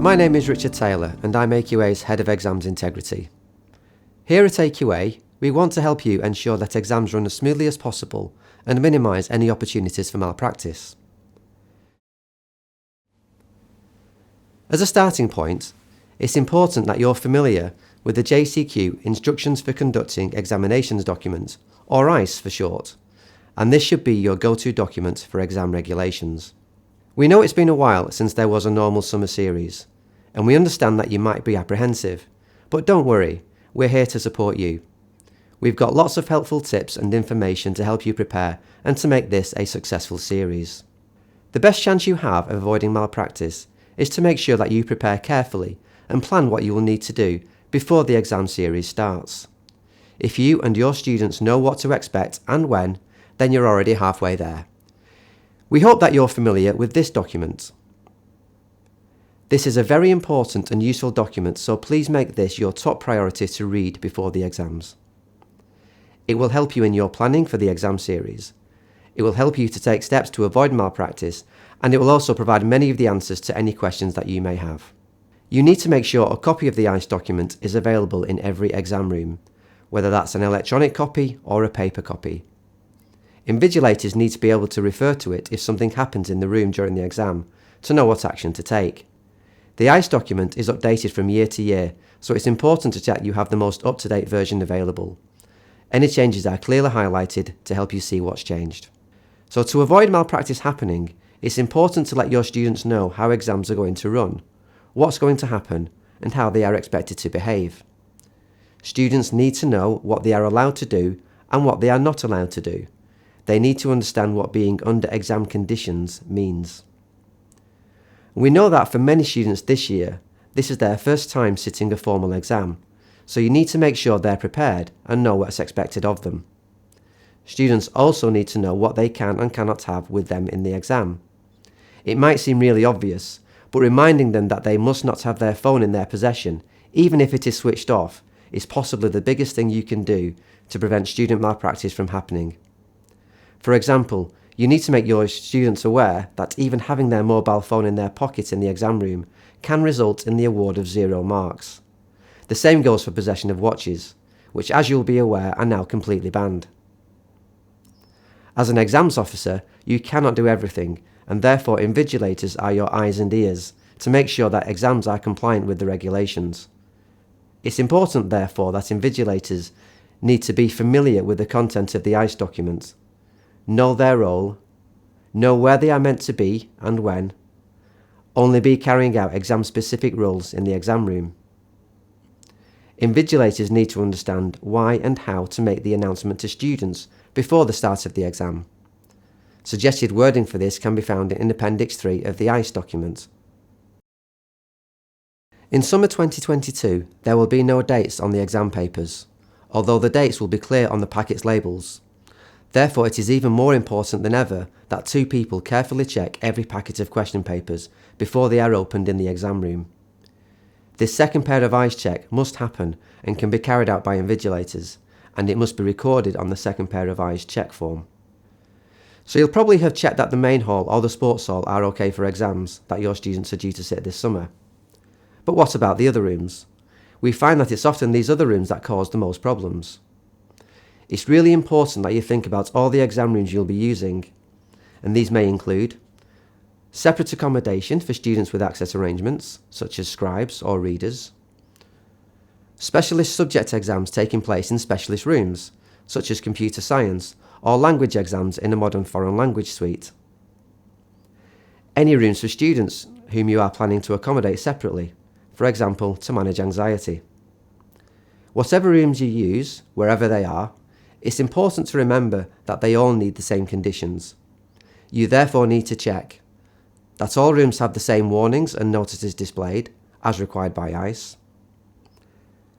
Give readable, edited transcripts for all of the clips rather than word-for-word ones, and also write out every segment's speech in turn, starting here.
My name is Richard Taylor and I'm AQA's Head of Exams Integrity. Here at AQA, we want to help you ensure that exams run as smoothly as possible and minimise any opportunities for malpractice. As a starting point, it's important that you're familiar with the JCQ Instructions for Conducting Examinations document, or ICE for short, and this should be your go-to document for exam regulations. We know it's been a while since there was a normal summer series, and we understand that you might be apprehensive, but don't worry, we're here to support you. We've got lots of helpful tips and information to help you prepare and to make this a successful series. The best chance you have of avoiding malpractice is to make sure that you prepare carefully and plan what you will need to do before the exam series starts. If you and your students know what to expect and when, then you're already halfway there. We hope that you're familiar with this document. This is a very important and useful document, so please make this your top priority to read before the exams. It will help you in your planning for the exam series. It will help you to take steps to avoid malpractice, and it will also provide many of the answers to any questions that you may have. You need to make sure a copy of the ICE document is available in every exam room, whether that's an electronic copy or a paper copy. Invigilators need to be able to refer to it if something happens in the room during the exam, to know what action to take. The ICE document is updated from year to year, so it's important to check you have the most up-to-date version available. Any changes are clearly highlighted to help you see what's changed. So to avoid malpractice happening, it's important to let your students know how exams are going to run, what's going to happen, and how they are expected to behave. Students need to know what they are allowed to do and what they are not allowed to do. They need to understand what being under exam conditions means. We know that for many students this year, this is their first time sitting a formal exam, so you need to make sure they're prepared and know what's expected of them. Students also need to know what they can and cannot have with them in the exam. It might seem really obvious, but reminding them that they must not have their phone in their possession, even if it is switched off, is possibly the biggest thing you can do to prevent student malpractice from happening. For example, you need to make your students aware that even having their mobile phone in their pocket in the exam room can result in the award of 0 marks. The same goes for possession of watches, which, as you'll be aware, are now completely banned. As an exams officer, you cannot do everything, and therefore invigilators are your eyes and ears to make sure that exams are compliant with the regulations. It's important, therefore, that invigilators need to be familiar with the content of the ICE document, know their role, know where they are meant to be and when, only be carrying out exam-specific roles in the exam room. Invigilators need to understand why and how to make the announcement to students before the start of the exam. Suggested wording for this can be found in Appendix 3 of the ICE document. In summer 2022, there will be no dates on the exam papers, although the dates will be clear on the packet's labels. Therefore, it is even more important than ever that 2 people carefully check every packet of question papers before they are opened in the exam room. This second pair of eyes check must happen and can be carried out by invigilators, and it must be recorded on the second pair of eyes check form. So you'll probably have checked that the main hall or the sports hall are okay for exams that your students are due to sit this summer. But what about the other rooms? We find that it's often these other rooms that cause the most problems. It's really important that you think about all the exam rooms you'll be using, and these may include separate accommodation for students with access arrangements, such as scribes or readers, specialist subject exams taking place in specialist rooms, such as computer science, or language exams in a modern foreign language suite, any rooms for students whom you are planning to accommodate separately, for example, to manage anxiety. Whatever rooms you use, wherever they are, it's important to remember that they all need the same conditions. You therefore need to check that all rooms have the same warnings and notices displayed, as required by ICE,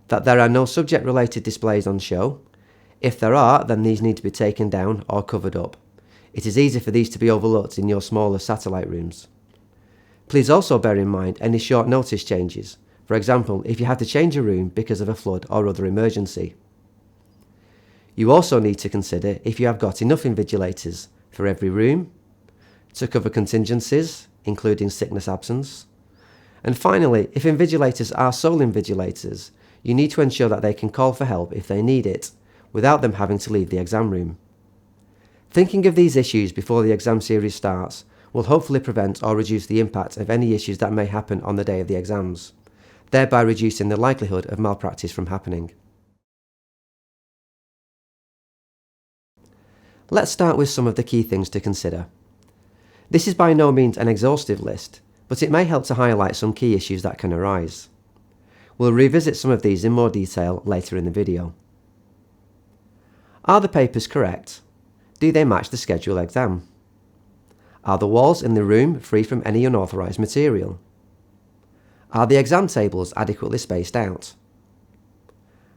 that there are no subject-related displays on show. If there are, then these need to be taken down or covered up. It is easy for these to be overlooked in your smaller satellite rooms. Please also bear in mind any short notice changes, for example, if you have to change a room because of a flood or other emergency. You also need to consider if you have got enough invigilators for every room, to cover contingencies, including sickness absence, And finally, if invigilators are sole invigilators, you need to ensure that they can call for help if they need it, without them having to leave the exam room. Thinking of these issues before the exam series starts will hopefully prevent or reduce the impact of any issues that may happen on the day of the exams, thereby reducing the likelihood of malpractice from happening. Let's start with some of the key things to consider. This is by no means an exhaustive list, but it may help to highlight some key issues that can arise. We'll revisit some of these in more detail later in the video. Are the papers correct? Do they match the scheduled exam? Are the walls in the room free from any unauthorised material? Are the exam tables adequately spaced out?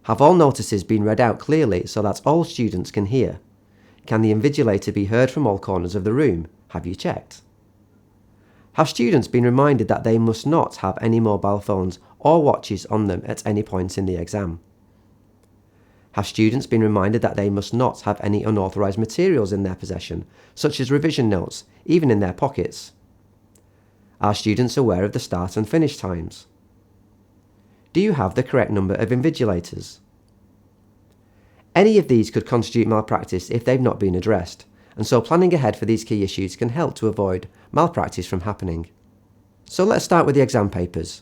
Have all notices been read out clearly so that all students can hear? Can the invigilator be heard from all corners of the room? Have you checked? Have students been reminded that they must not have any mobile phones or watches on them at any point in the exam? Have students been reminded that they must not have any unauthorised materials in their possession, such as revision notes, even in their pockets? Are students aware of the start and finish times? Do you have the correct number of invigilators? Any of these could constitute malpractice if they've not been addressed, and so planning ahead for these key issues can help to avoid malpractice from happening. So let's start with the exam papers.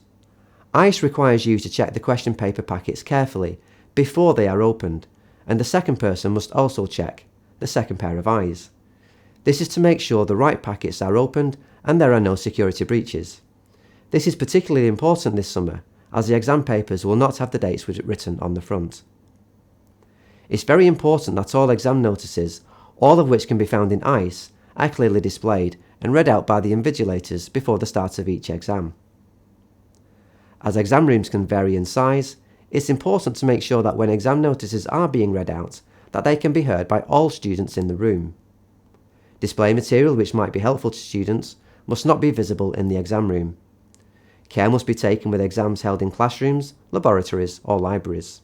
ICE requires you to check the question paper packets carefully before they are opened, and the second person must also check, the second pair of eyes. This is to make sure the right packets are opened and there are no security breaches. This is particularly important this summer, as the exam papers will not have the dates written on the front. It's very important that all exam notices, all of which can be found in ICE, are clearly displayed and read out by the invigilators before the start of each exam. As exam rooms can vary in size, it's important to make sure that when exam notices are being read out, that they can be heard by all students in the room. Display material which might be helpful to students must not be visible in the exam room. Care must be taken with exams held in classrooms, laboratories or libraries.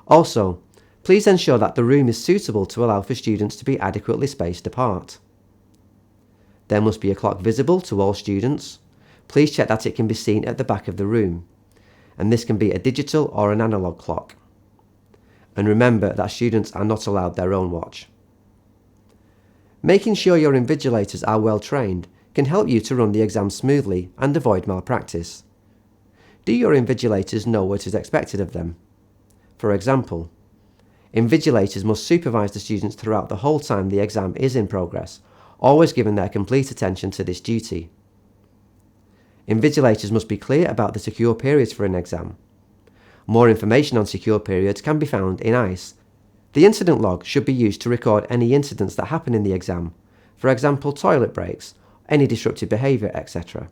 Also, please ensure that the room is suitable to allow for students to be adequately spaced apart. There must be a clock visible to all students. Please check that it can be seen at the back of the room, and this can be a digital or an analog clock. And remember that students are not allowed their own watch. Making sure your invigilators are well trained can help you to run the exam smoothly and avoid malpractice. Do your invigilators know what is expected of them? For example, invigilators must supervise the students throughout the whole time the exam is in progress, always giving their complete attention to this duty. Invigilators must be clear about the secure periods for an exam. More information on secure periods can be found in ICE. The incident log should be used to record any incidents that happen in the exam, for example toilet breaks, any disruptive behaviour, etc.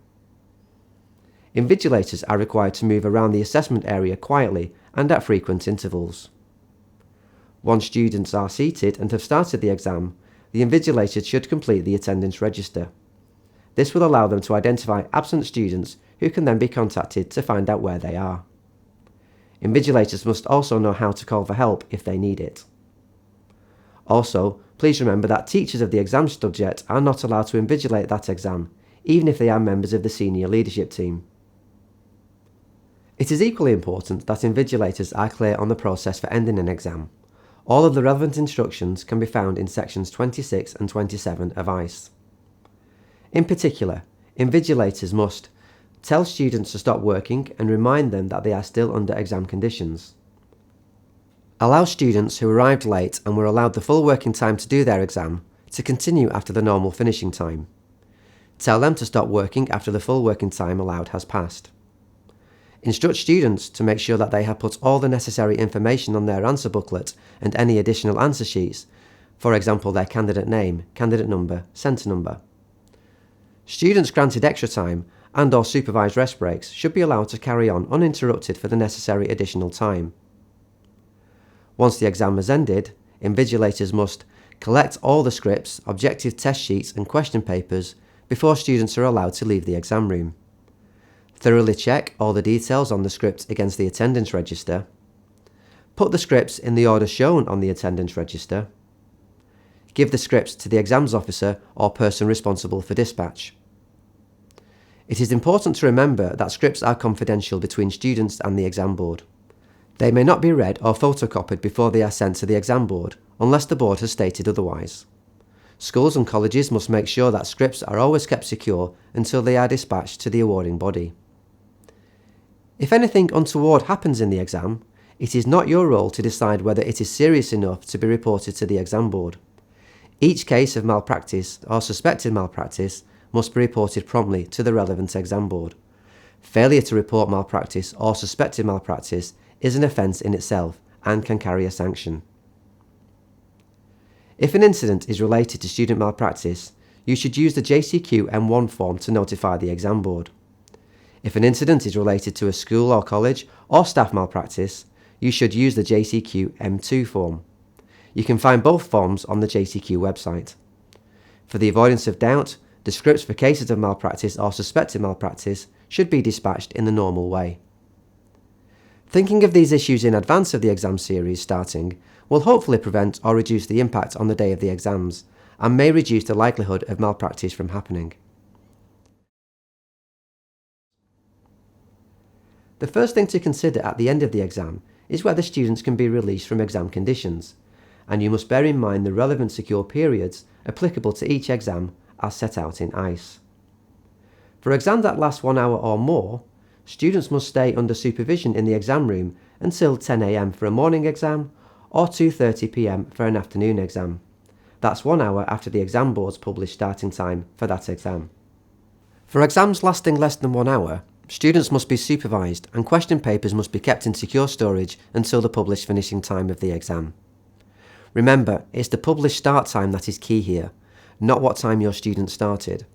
Invigilators are required to move around the assessment area quietly and at frequent intervals. Once students are seated and have started the exam, the invigilator should complete the attendance register. This will allow them to identify absent students who can then be contacted to find out where they are. Invigilators must also know how to call for help if they need it. Also, please remember that teachers of the exam subject are not allowed to invigilate that exam, even if they are members of the senior leadership team. It is equally important that invigilators are clear on the process for ending an exam. All of the relevant instructions can be found in sections 26 and 27 of ICE. In particular, invigilators must tell students to stop working and remind them that they are still under exam conditions. Allow students who arrived late and were allowed the full working time to do their exam to continue after the normal finishing time. Tell them to stop working after the full working time allowed has passed. Instruct students to make sure that they have put all the necessary information on their answer booklet and any additional answer sheets, for example their candidate name, candidate number, centre number. Students granted extra time and/or supervised rest breaks should be allowed to carry on uninterrupted for the necessary additional time. Once the exam has ended, invigilators must collect all the scripts, objective test sheets and question papers before students are allowed to leave the exam room. Thoroughly check all the details on the script against the attendance register. Put the scripts in the order shown on the attendance register. Give the scripts to the exams officer or person responsible for dispatch. It is important to remember that scripts are confidential between students and the exam board. They may not be read or photocopied before they are sent to the exam board, unless the board has stated otherwise. Schools and colleges must make sure that scripts are always kept secure until they are dispatched to the awarding body. If anything untoward happens in the exam, it is not your role to decide whether it is serious enough to be reported to the exam board. Each case of malpractice or suspected malpractice must be reported promptly to the relevant exam board. Failure to report malpractice or suspected malpractice is an offence in itself and can carry a sanction. If an incident is related to student malpractice, you should use the JCQ M1 form to notify the exam board. If an incident is related to a school or college or staff malpractice, you should use the JCQ M2 form. You can find both forms on the JCQ website. For the avoidance of doubt, the scripts for cases of malpractice or suspected malpractice should be dispatched in the normal way. Thinking of these issues in advance of the exam series starting will hopefully prevent or reduce the impact on the day of the exams and may reduce the likelihood of malpractice from happening. The first thing to consider at the end of the exam is whether students can be released from exam conditions, and you must bear in mind the relevant secure periods applicable to each exam as set out in ICE. For exams that last 1 hour or more, students must stay under supervision in the exam room until 10 AM for a morning exam or 2:30 PM for an afternoon exam. That's 1 hour after the exam board's published starting time for that exam. For exams lasting less than 1 hour, students must be supervised and question papers must be kept in secure storage until the published finishing time of the exam. Remember, it's the published start time that is key here, not what time your student started.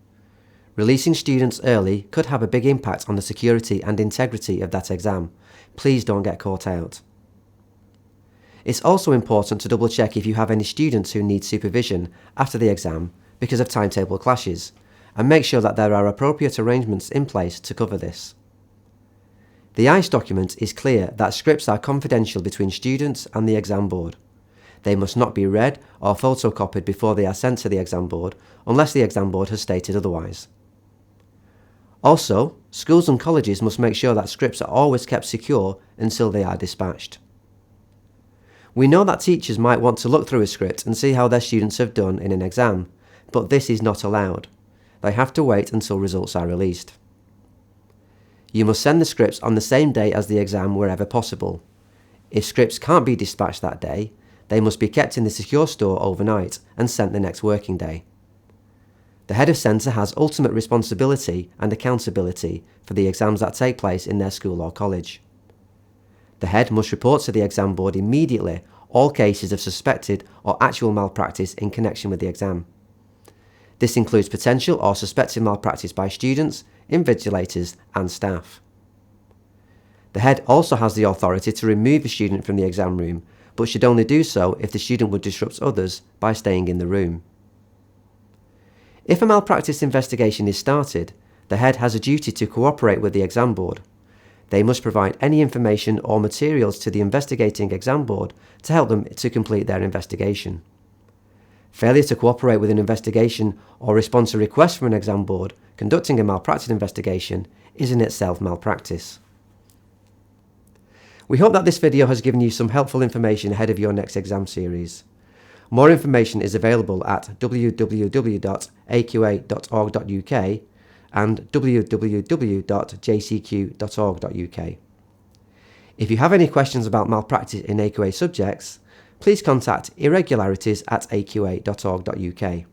Releasing students early could have a big impact on the security and integrity of that exam. Please don't get caught out. It's also important to double check if you have any students who need supervision after the exam because of timetable clashes, and make sure that there are appropriate arrangements in place to cover this. The ICE document is clear that scripts are confidential between students and the exam board. They must not be read or photocopied before they are sent to the exam board unless the exam board has stated otherwise. Also, schools and colleges must make sure that scripts are always kept secure until they are dispatched. We know that teachers might want to look through a script and see how their students have done in an exam, but this is not allowed. They have to wait until results are released. You must send the scripts on the same day as the exam wherever possible. If scripts can't be dispatched that day, they must be kept in the secure store overnight and sent the next working day. The head of centre has ultimate responsibility and accountability for the exams that take place in their school or college. The head must report to the exam board immediately all cases of suspected or actual malpractice in connection with the exam. This includes potential or suspected malpractice by students, invigilators and staff. The head also has the authority to remove a student from the exam room, but should only do so if the student would disrupt others by staying in the room. If a malpractice investigation is started, the head has a duty to cooperate with the exam board. They must provide any information or materials to the investigating exam board to help them to complete their investigation. Failure to cooperate with an investigation or respond to requests from an exam board conducting a malpractice investigation is in itself malpractice. We hope that this video has given you some helpful information ahead of your next exam series. More information is available at www.aqa.org.uk and www.jcq.org.uk. If you have any questions about malpractice in AQA subjects, please contact irregularities@aqa.org.uk.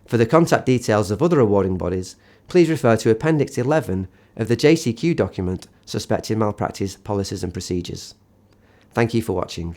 For the contact details of other awarding bodies, please refer to Appendix 11 of the JCQ document, Suspected Malpractice Policies and Procedures. Thank you for watching.